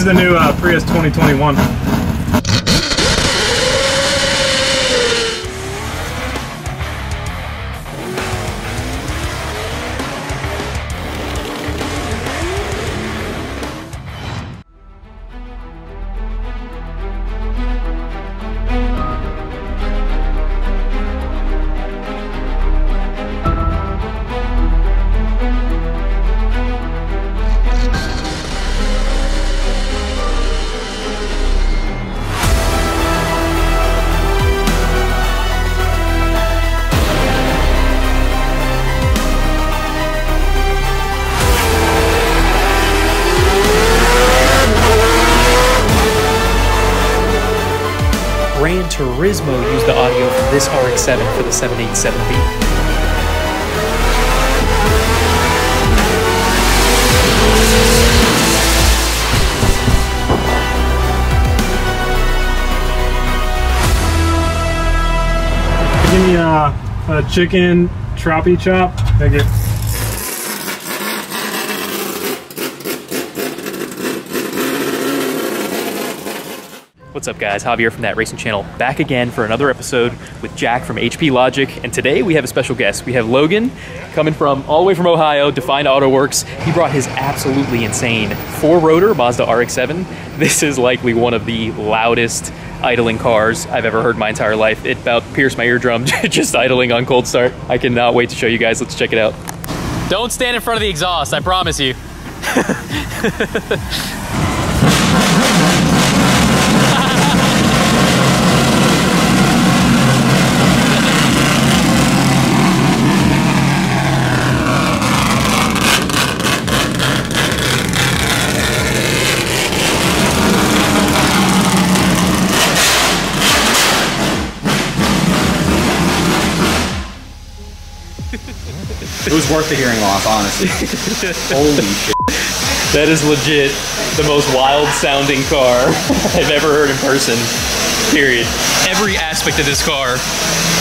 the new Prius 2021. Gran Turismo used the audio from this RX7 for the 787B. Give me a chicken troppy chop. Thank you. What's up guys, Javier from That Racing Channel back again for another episode with Jack from HP Logic, and today we have a special guest. We have Logan coming from all the way from Ohio, Defined Autoworks. He brought his absolutely insane 4-rotor Mazda RX7. This is likely one of the loudest idling cars I've ever heard in my entire life. It about pierced my eardrum just idling on cold start. I cannot wait to show you guys. Let's check it out. Don't stand in front of the exhaust, I promise you. It was worth the hearing loss, honestly. Holy shit. That is legit the most wild sounding car I've ever heard in person, period. Every aspect of this car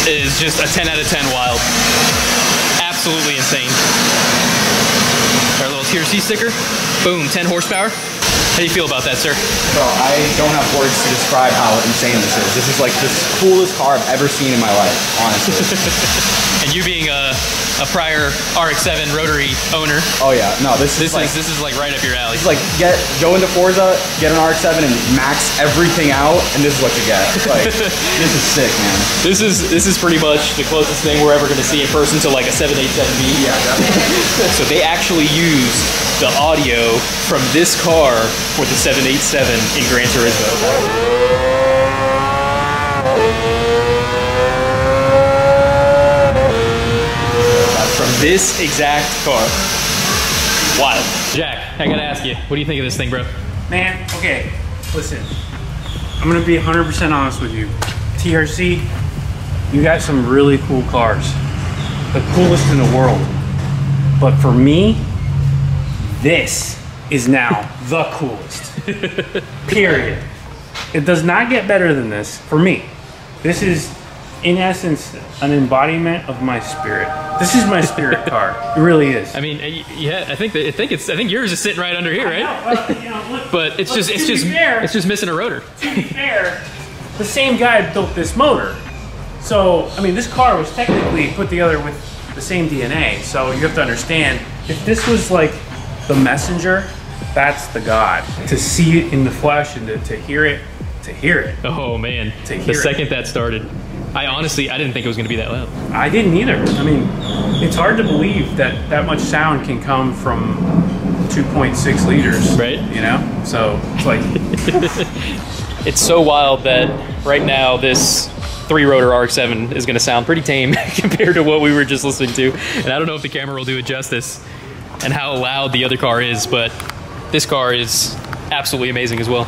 is just a 10 out of 10 wild. Absolutely insane. Our little Tier C sticker, boom, 10 horsepower. How do you feel about that, sir? Bro, I don't have words to describe how insane this is. This is like the coolest car I've ever seen in my life, honestly. And you being a prior RX-7 rotary owner. Oh yeah, no, this is like right up your alley. It's like go into Forza, get an RX-7 and max everything out, and this is what you get. Like, this is sick, man. This is pretty much the closest thing we're ever going to see in person to like a 787B. Yeah, definitely. So they actually used the audio from this car for the 787 in Gran Turismo. From this exact car. Wild. Jack, I gotta ask you, what do you think of this thing, bro? Man, okay, listen. I'm gonna be 100% honest with you. TRC, you got some really cool cars. The coolest in the world. But for me, this is now the coolest. Period. It does not get better than this for me. This is, in essence, an embodiment of my spirit. This is my spirit car. It really is. I mean, yeah, I think yours is sitting right under here, right? You know, look, but it's just missing a rotor. To be fair, the same guy built this motor. So, I mean, this car was technically put together with the same DNA. So you have to understand, if this was like the messenger, that's the God. To see it in the flesh and to hear it, Oh man, the second that started, I didn't think it was gonna be that loud. I didn't either. I mean, it's hard to believe that that much sound can come from 2.6 liters, right? You know, so it's like it's so wild that right now this 3-rotor RX-7 is gonna sound pretty tame compared to what we were just listening to. And I don't know if the camera will do it justice and how loud the other car is, but this car is absolutely amazing as well.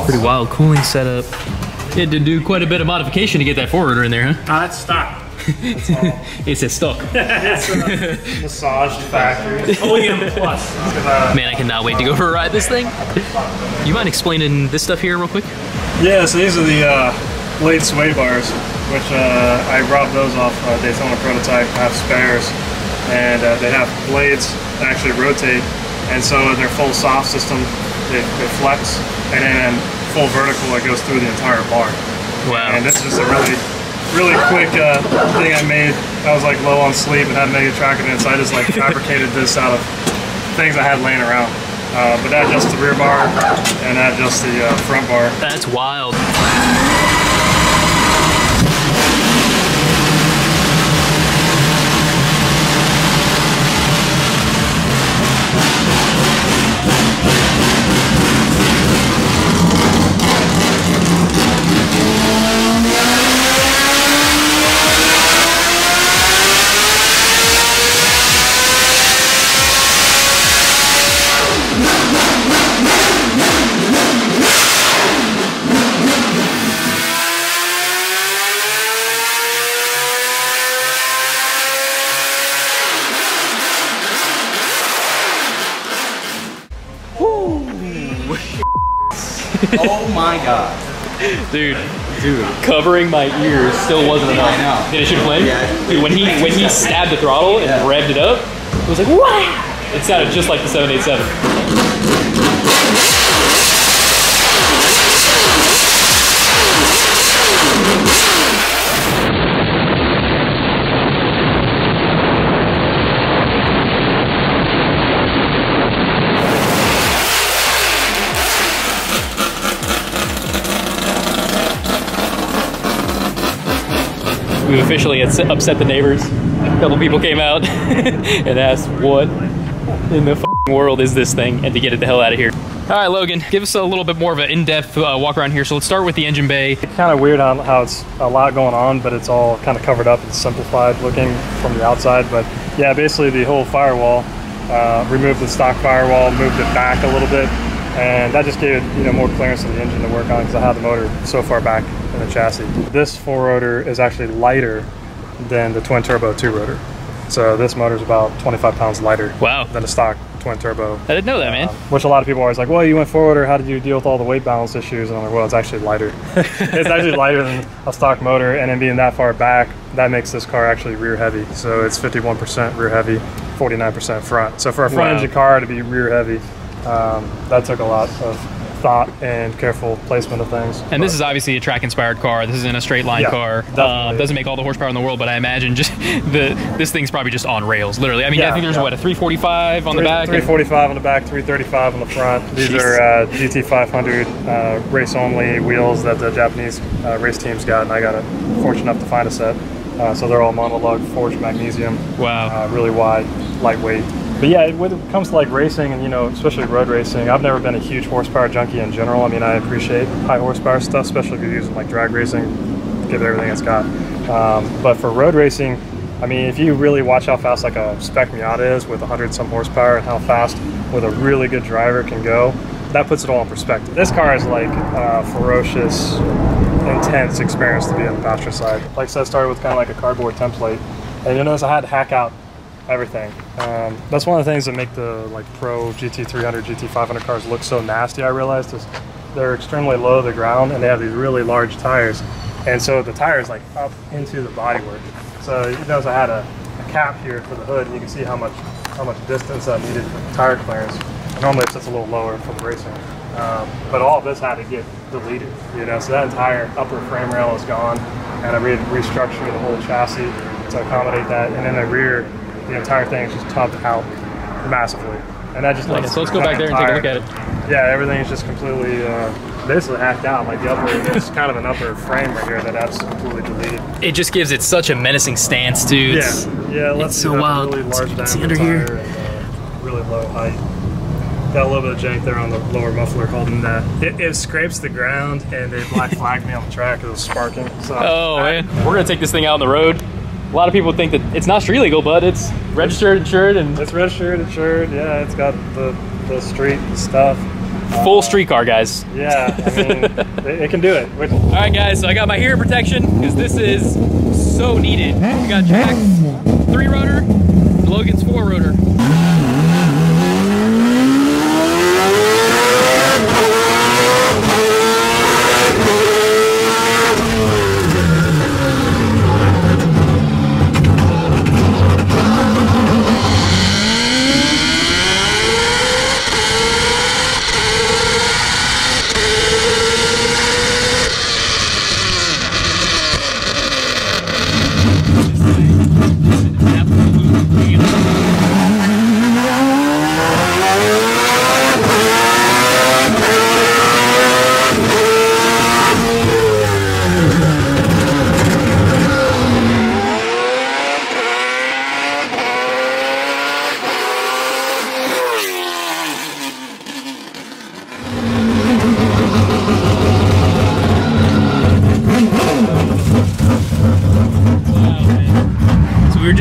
Pretty wild cooling setup. You had to do quite a bit of modification to get that 4-rotor in there, huh? that's stock. It says stock. It's a massage factory. OEM plus. Man, I cannot wait to go for a ride this thing. You mind explaining this stuff here real quick? Yeah, so these are the blade sway bars, which I robbed those off Daytona prototype, have spares, and they have blades that actually rotate, and so they're full soft system, they flex, and then full vertical, it goes through the entire bar. Wow. And this is just a really quick thing I made. I was like low on sleep and had to make a track of it, so I just like fabricated this out of things I had laying around. But that adjusts the rear bar and that adjusts the front bar. That's wild. Oh my god. Dude, covering my ears still wasn't enough. I know. Did it shoot a flame? Yeah. Dude, when he stabbed the throttle and revved it up, it was like, wow! It sounded just like the 787. We've officially upset the neighbors. A couple people came out and asked, what in the f***ing world is this thing? And to get it the hell out of here. All right, Logan, give us a little bit more of an in-depth walk around here. So let's start with the engine bay. It's kind of weird how it's a lot going on, but it's all kind of covered up and simplified looking from the outside. But yeah, basically the whole firewall, removed the stock firewall, moved it back a little bit, and that just gave it, more clearance to the engine to work on because I had the motor so far back in the chassis. This 4-rotor is actually lighter than the twin turbo 2-rotor. So this motor is about 25 pounds lighter than a stock twin turbo. I didn't know that, man. Which a lot of people are always like, well, you went 4-rotor, how did you deal with all the weight balance issues? And I'm like, well, it's actually lighter. It's actually lighter than a stock motor, and then being that far back, that makes this car actually rear heavy. So it's 51% rear heavy, 49% front. So for a front engine car to be rear heavy, that took a lot of thought and careful placement of things. And this is obviously a track inspired car. This isn't a straight line car. Doesn't make all the horsepower in the world, but I imagine just this thing's probably just on rails, literally. I mean, I think there's what, a 345 on the back? 345 on the back, 335 on the front. These are GT500 race only wheels that the Japanese race teams got, and I got fortunate enough to find a set. So they're all monolug forged magnesium. Wow. Really wide, lightweight. But yeah, when it comes to like racing and, especially road racing, I've never been a huge horsepower junkie in general. I mean, I appreciate high horsepower stuff, especially if you're using like drag racing, give it everything it's got. But for road racing, I mean, if you really watch how fast like a spec Miata is with 100 some horsepower and how fast with a really good driver can go, that puts it all in perspective. This car is like ferocious, intense experience to be on the passenger side. Like I said, I started with kind of like a cardboard template, and you'll notice I had to hack out everything. That's one of the things that make the like pro GT300, GT500 cars look so nasty. I realized is they're extremely low to the ground and they have these really large tires, and so the tire is like up into the bodywork. So you notice I had a cap here for the hood, and you can see how much distance I needed for tire clearance. Normally it sits a little lower for the racing, but all of this had to get deleted. So that entire upper frame rail is gone, and I restructured the whole chassis to accommodate that, and then the rear. The entire thing is just topped out massively, and that just so let's go back there and take a look at it. Yeah, everything is just completely basically hacked out. Like the upper, it's kind of an upper frame right here that's completely deleted. It just gives it such a menacing stance, dude. It's so wild. Really large you see under here, and, really low height. Got a little bit of jank there on the lower muffler holding that. It scrapes the ground, and they black flagged me on the track. It was sparking. So man, we're gonna take this thing out on the road. A lot of people think that it's not street legal, but it's registered, insured, and... It's registered, insured, yeah, it's got the street stuff. Full street car, guys. Yeah, I mean, it can do it. All right, guys, so I got my hearing protection because this is so needed. We got Jack's 3-rotor, Logan's 4-rotor.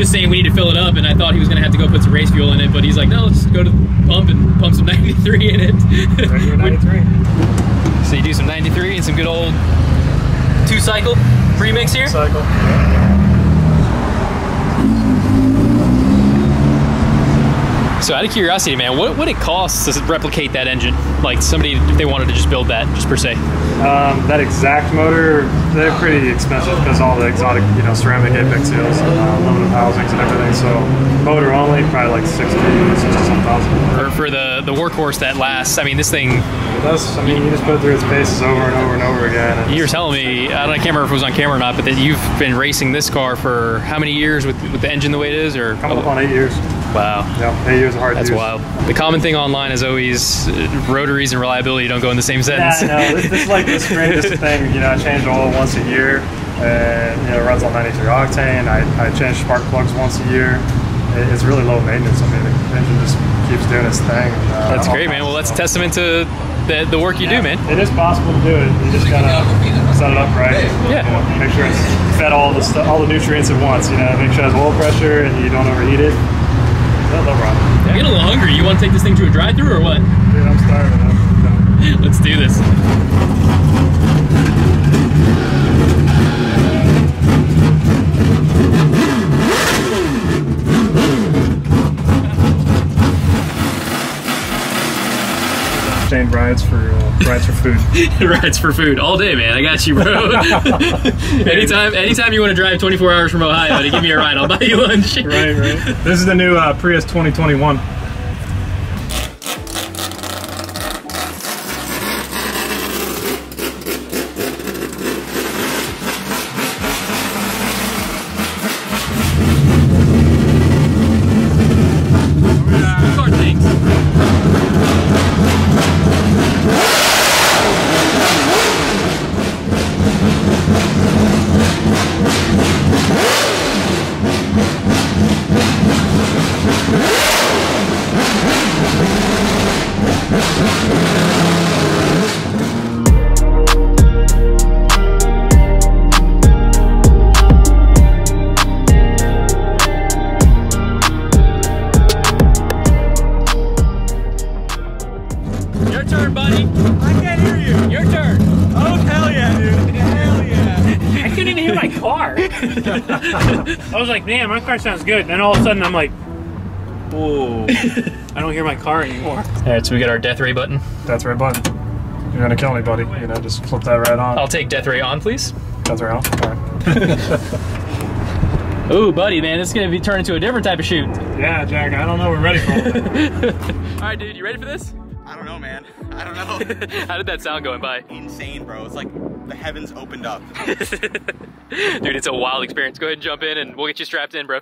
Saying we need to fill it up, and I thought he was gonna have to go put some race fuel in it, but he's like, no, let's go to the pump and pump some 93 in it. 93. So you do some 93 and some good old 2-cycle premix here? Cycle. So out of curiosity, man, what would it cost to replicate that engine? Like somebody, if they wanted to just build that, just per se? That exact motor, they're pretty expensive because all the exotic, you know, ceramic apex seals and aluminum housings and everything. So motor only, probably like 60,000. For the workhorse that lasts, I mean, this thing... It does, I mean, you just put it through its paces over and over and over again. You were telling me, I can't remember if it was on camera or not, but that you've been racing this car for how many years with the engine the way it is? Or coming up on 8 years. Wow. Yeah, 8 years of hard That's use. wild. The common thing online is always rotaries and reliability don't go in the same sentence. Yeah, no, this is like the strangest thing. You know, I change oil once a year, and you know, it runs on 93 octane. I change spark plugs once a year. It's really low maintenance. I mean, the engine just keeps doing its thing. That's great, man. Well, that's a testament to the work you do, man. It is possible to do it. You just gotta set it up right. Yeah. You know, make sure it's fed all the nutrients at once. You know, make sure it has oil pressure and you don't overheat it. No problem. I'm getting a little hungry. You want to take this thing to a drive-thru or what? Dude, I'm starving. Let's do this. Chain rides for food. Rides for food all day, man. I got you, bro. anytime you want to drive 24 hours from Ohio to give me a ride, I'll buy you lunch. Right. This is the new Prius 2021. Your turn, buddy. I can't hear you. Your turn. Oh, hell yeah, dude. Hell yeah. I couldn't even hear my car. I was like, man, my car sounds good. Then all of a sudden, I'm like, whoa. I don't hear my car anymore. All right, so we got our death ray button. Death ray button. You're gonna kill me, buddy. You know, just flip that right on. I'll take death ray on, please. Death ray on. All right. Ooh, buddy, man, this is gonna be turned into a different type of shoot. Yeah, Jack. I don't know. We're ready for it. All right, dude, you ready for this? I don't know, man. I don't know. How did that sound going by? Insane, bro. It's like the heavens opened up. Dude, it's a wild experience. Go ahead and jump in and we'll get you strapped in, bro.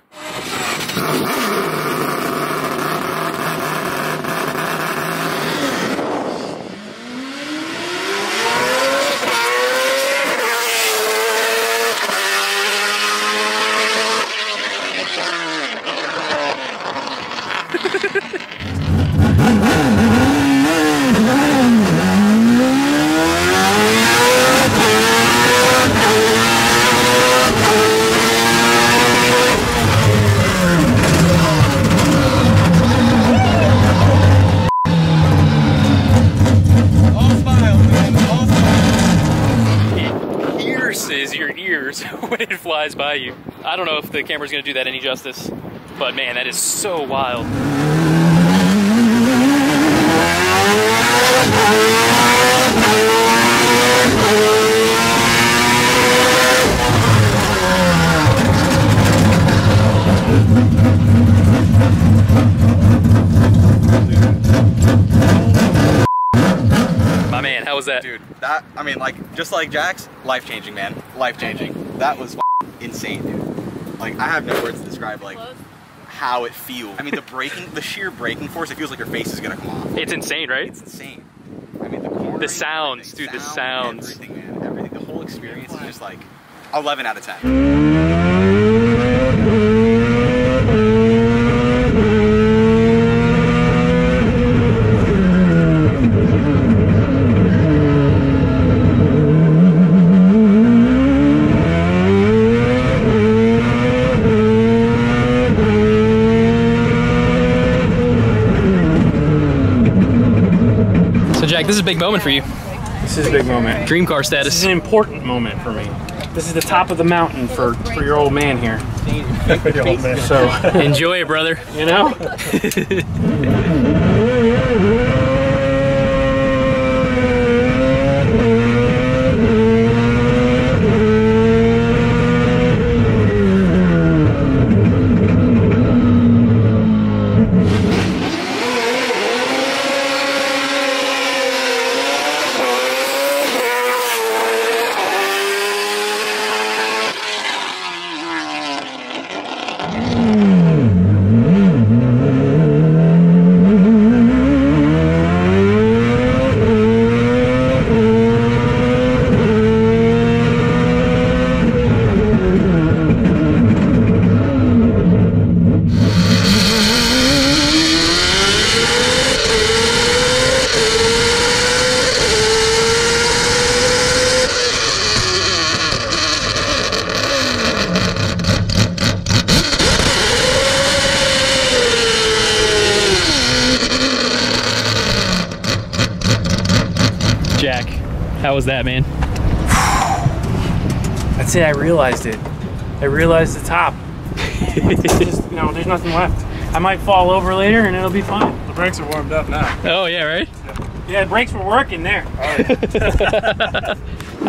is your ears when it flies by you. I don't know if the camera's gonna do that any justice, but man, that is so wild. My man, how was that? Dude, that, I mean, like, just like Jack's, life-changing, man. Life-changing. That was insane, dude. Like, I have no words to describe, like, how it feels. I mean, the sheer braking force, it feels like your face is gonna come off. It's insane, right? It's insane. I mean, the cornering, the sounds, dude, the sounds. Everything, man. Everything, the whole experience is just like 11 out of 10. This is a big moment for you. This is a big moment. Dream car status. This is an important moment for me. This is the top of the mountain for your old man here. So enjoy it, brother. You know? Jack, how was that, man? That's it, I realized it. I realized the top. It's just, you know, there's nothing left. I might fall over later and it'll be fine. The brakes are warmed up now. Oh yeah, right? Yeah, the brakes were working there. I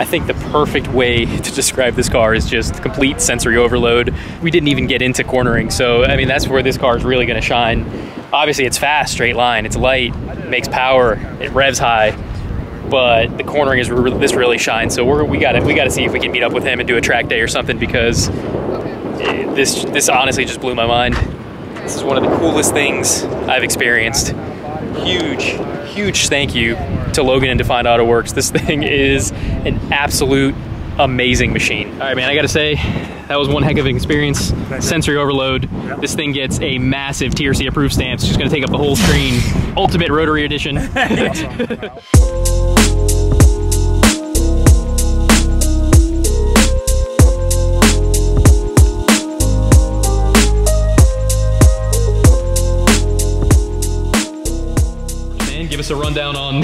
think the perfect way to describe this car is just complete sensory overload. We didn't even get into cornering, so I mean that's where this car is really going to shine. Obviously it's fast, straight line, it's light, makes power, it revs high, but the cornering is this really shines. So we got to see if we can meet up with him and do a track day or something, because this honestly just blew my mind. This is one of the coolest things I've experienced. Huge thank you to Logan and Defined Autoworks. This thing is an absolute amazing machine. All right, man, I gotta say, that was one heck of an experience. Sensory overload. Yep. This thing gets a massive TRC approved stamp. It's just gonna take up the whole screen. Ultimate rotary edition. Give us a rundown on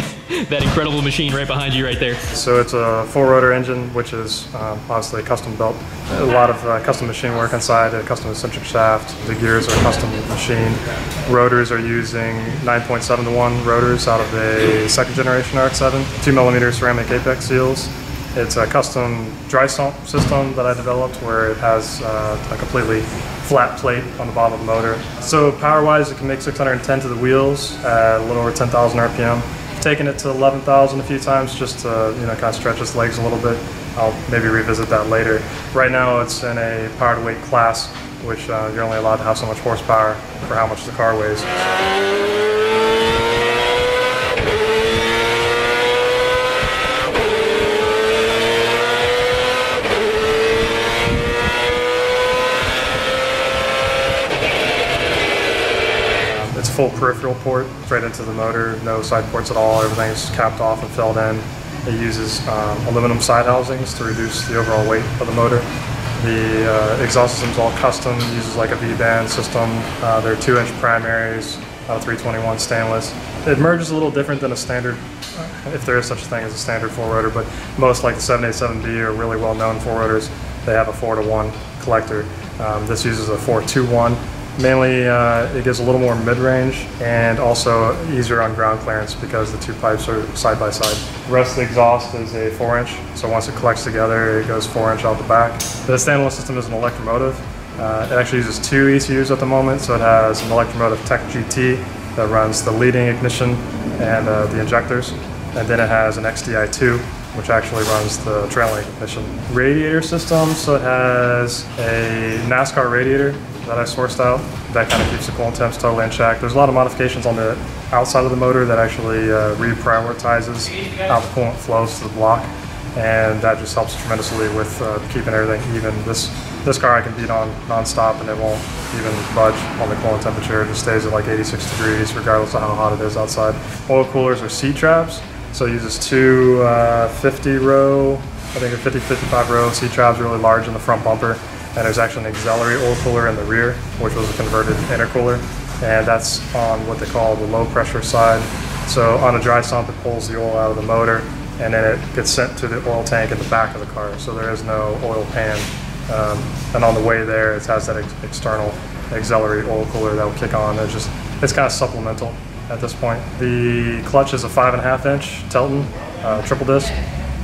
that incredible machine right behind you right there. So it's a 4-rotor engine, which is obviously custom built. A lot of custom machine work inside, a custom eccentric shaft. The gears are custom machined. Rotors are using 9.7:1 rotors out of the second generation RX7, 2mm ceramic apex seals. It's a custom dry sump system that I developed where it has a completely flat plate on the bottom of the motor. So power-wise, it can make 610 to the wheels at a little over 10,000 RPM. I've taken it to 11,000 a few times just to kind of stretch its legs a little bit. I'll maybe revisit that later. Right now it's in a power-to-weight class, which you're only allowed to have so much horsepower for how much the car weighs. Full peripheral port straight into the motor, no side ports at all. Everything's capped off and filled in. It uses aluminum side housings to reduce the overall weight of the motor. The exhaust system's all custom, uses like a V-band system. They're 2-inch primaries, 321 stainless. It merges a little different than a standard, if there is such a thing as a standard 4-rotor, but most like the 787B are really well known 4-rotors. They have a 4-to-1 collector. This uses a 4-2-1. Mainly, it gives a little more mid-range and also easier on ground clearance because the two pipes are side by side. The rest of the exhaust is a 4-inch, so once it collects together, it goes 4-inch out the back. The standalone system is an electromotive. It actually uses 2 ECUs at the moment, so it has an electromotive Tech GT that runs the leading ignition and the injectors, and then it has an XDI2, which actually runs the trailing ignition. Radiator system, so it has a NASCAR radiator that I sourced out that kind of keeps the coolant temps totally in check. There's a lot of modifications on the outside of the motor that actually reprioritizes how the coolant flows to the block, and that just helps tremendously with keeping everything even. This car I can beat on non-stop and it won't even budge on the coolant temperature. It just stays at like 86 degrees regardless of how hot it is outside. Oil coolers are C-traps, so it uses 2 50-row, I think a 50-55 row C-traps, really large in the front bumper. And there's actually an auxiliary oil cooler in the rear, which was a converted intercooler. And that's on what they call the low pressure side. So on a dry sump, it pulls the oil out of the motor and then it gets sent to the oil tank in the back of the car. So there is no oil pan. And on the way there, it has that external auxiliary oil cooler that will kick on. It's kind of supplemental at this point. The clutch is a 5.5-inch Telton triple disc,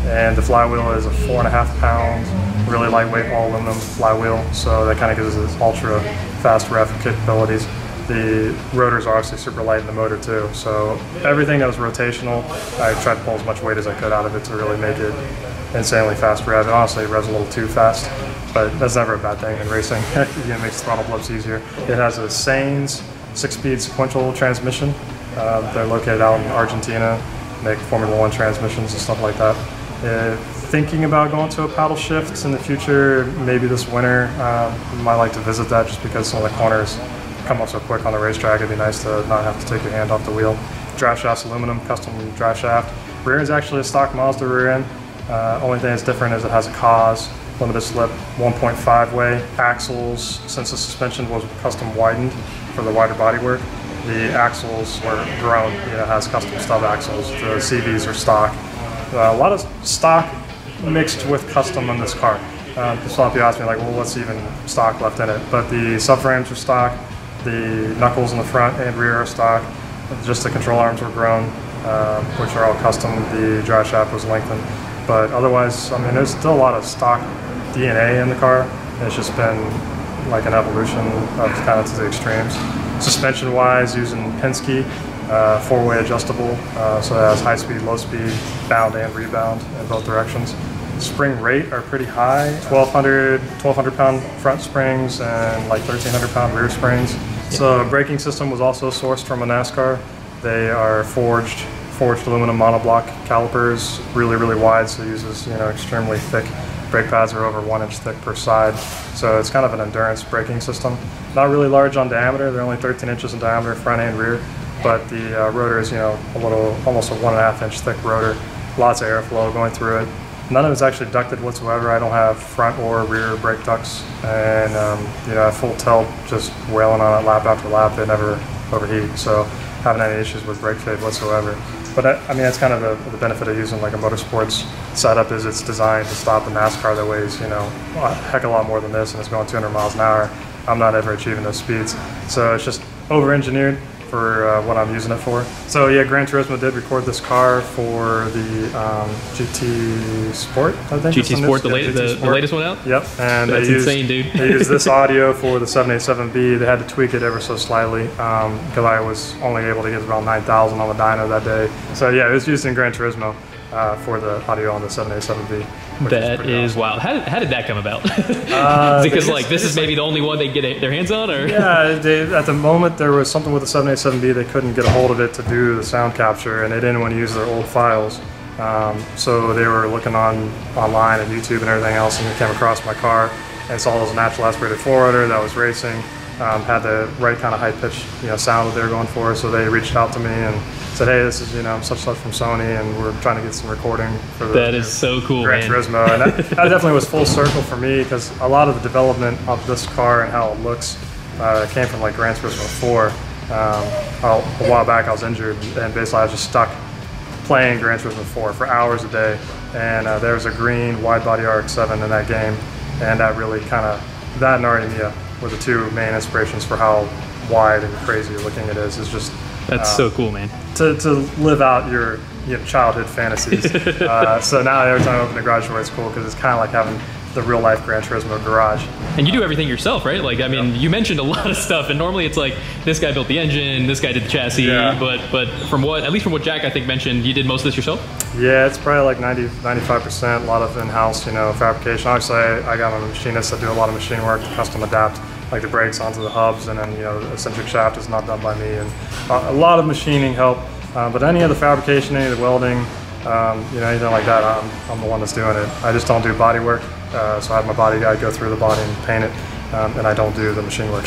and the flywheel is a 4.5-pound, really lightweight all aluminum flywheel. So that kind of gives us this ultra fast rev capabilities. The rotors are obviously super light in the motor too. So everything that was rotational, I tried to pull as much weight as I could out of it to really make it insanely fast rev. And honestly, it revs a little too fast, but that's never a bad thing in racing. It makes throttle blips easier. It has a Sainz 6-speed sequential transmission. They're located out in Argentina, make Formula 1 transmissions and stuff like that. Thinking about going to a paddle shift in the future, maybe this winter. Might like to visit that just because some of the corners come up so quick on the racetrack. It'd be nice to not have to take your hand off the wheel. Drive shaft's aluminum, custom drive shaft. Rear is actually a stock Mazda rear end. Only thing that's different is it has a cause, limited slip, 1.5-way. Axles, since the suspension was custom widened for the wider bodywork, the axles were grown. It has custom stub axles. The CVs are stock. A lot of stock mixed with custom on this car. Just a lot of people ask me like, well, what's even stock left in it? But the subframes are stock. The knuckles in the front and rear are stock. Just the control arms were grown, which are all custom. The drive shaft was lengthened. But otherwise, I mean, there's still a lot of stock DNA in the car. It's just been like an evolution of kind of to the extremes. Suspension-wise, using Penske, 4-way adjustable, so it has high speed, low speed, bound and rebound in both directions. Spring rate are pretty high, 1,200 pound front springs and like 1,300 pound rear springs. So braking system was also sourced from a NASCAR. They are forged aluminum monoblock calipers, really wide, so it uses extremely thick. Brake pads are over 1 inch thick per side, so it's kind of an endurance braking system. Not really large on diameter, they're only 13 inches in diameter, front and rear, but the rotor is almost a 1.5 inch thick rotor, lots of airflow going through it. None of it's actually ducted whatsoever. I don't have front or rear brake ducts, and I have full tilt, just wailing on it lap after lap. They never overheat, so haven't had any issues with brake fade whatsoever. But I mean, that's kind of the benefit of using like a motorsports setup, is it's designed to stop a NASCAR that weighs a heck of a lot more than this and it's going 200 miles an hour. I'm not ever achieving those speeds, so it's just over-engineered for what I'm using it for. So yeah, Gran Turismo did record this car for the GT Sport, I think. GT Sport, the latest one out? Yep. And that's insane, dude. They used this audio for the 787B. They had to tweak it ever so slightly because I was only able to get around 9,000 on the dyno that day. So yeah, it was used in Gran Turismo for the audio on the 787B. That is wild. How did that come about? Because like this is maybe the only one they get their hands on, or yeah, at the moment there was something with the 787B, they couldn't get a hold of it to do the sound capture, and they didn't want to use their old files. So they were looking online and YouTube and everything else, and they came across my car and saw it was a natural aspirated 4-rotor that was racing, had the right kind of high pitch sound that they were going for. So they reached out to me and said, hey, this is such from Sony, and we're trying to get some recording for the that is so cool, Gran Turismo. And that definitely was full circle for me, because a lot of the development of this car and how it looks came from like Gran Turismo 4, A while back I was injured, and basically I was just stuck playing Gran Turismo 4 for hours a day, and there was a green wide-body RX7 in that game, and that really kind of, that and Mia were the two main inspirations for how wide and crazy looking it is. It's just That's so cool, man. To live out your childhood fantasies. So now every time I open the garage door, it's cool because it's kind of like having the real life Gran Turismo garage. And you do everything yourself, right? Like, I mean, you mentioned a lot of stuff, and normally it's like, this guy built the engine, this guy did the chassis, but from what, at least from what Jack, I think, mentioned, you did most of this yourself? Yeah, it's probably like 95%, a lot of in-house, fabrication. Obviously, I got my machinists that do a lot of machine work to custom adapt, like the brakes onto the hubs, and then, the eccentric shaft is not done by me, and a lot of machining help, but any of the fabrication, any of the welding, anything like that, I'm the one that's doing it. I just don't do body work. So I have my body guy go through the body and paint it, and I don't do the machine work.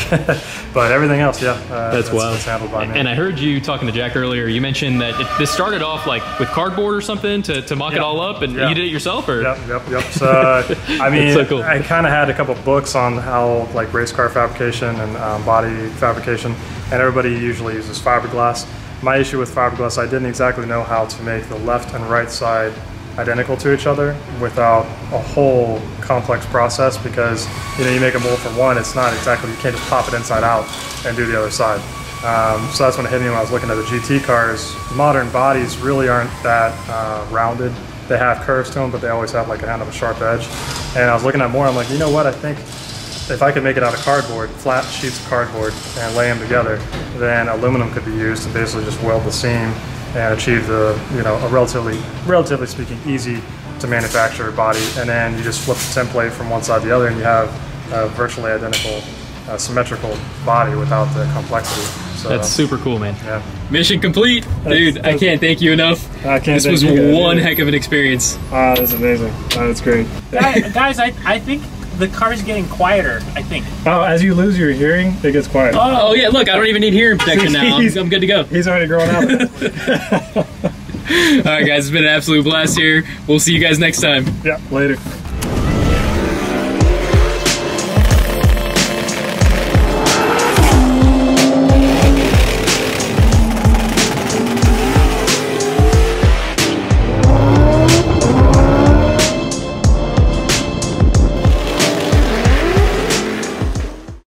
But everything else, that's wild. It's handled by me. And I heard you talking to Jack earlier. You mentioned that this started off like with cardboard or something to mock it all up, and you did it yourself, or? Yep. So I mean, so cool. I kind of had a couple books on how like race car fabrication and body fabrication, and everybody usually uses fiberglass. My issue with fiberglass, I didn't exactly know how to make the left and right side identical to each other without a whole complex process, because you make a mold for one, it's not exactly, you can't just pop it inside out and do the other side. So that's when it hit me when I was looking at the GT cars. Modern bodies really aren't that rounded. They have curves to them, but they always have like a kind of a sharp edge. And I was looking at more, I'm like, you know what, I think if I could make it out of cardboard, flat sheets of cardboard, and lay them together, then aluminum could be used to basically just weld the seam and achieve the, a relatively speaking, easy to manufacture body. And then you just flip the template from one side to the other, and you have a virtually identical, symmetrical body without the complexity. So, that's super cool, man. Yeah. Mission complete, dude. I can't thank you enough. This was one heck of an experience. That's amazing. That's great. Guys, I think the car's getting quieter, I think. Oh, as you lose your hearing, it gets quieter. Oh yeah, look, I don't even need hearing protection now. I'm good to go. He's already growing up. All right, guys, it's been an absolute blast here. We'll see you guys next time. Yeah, later.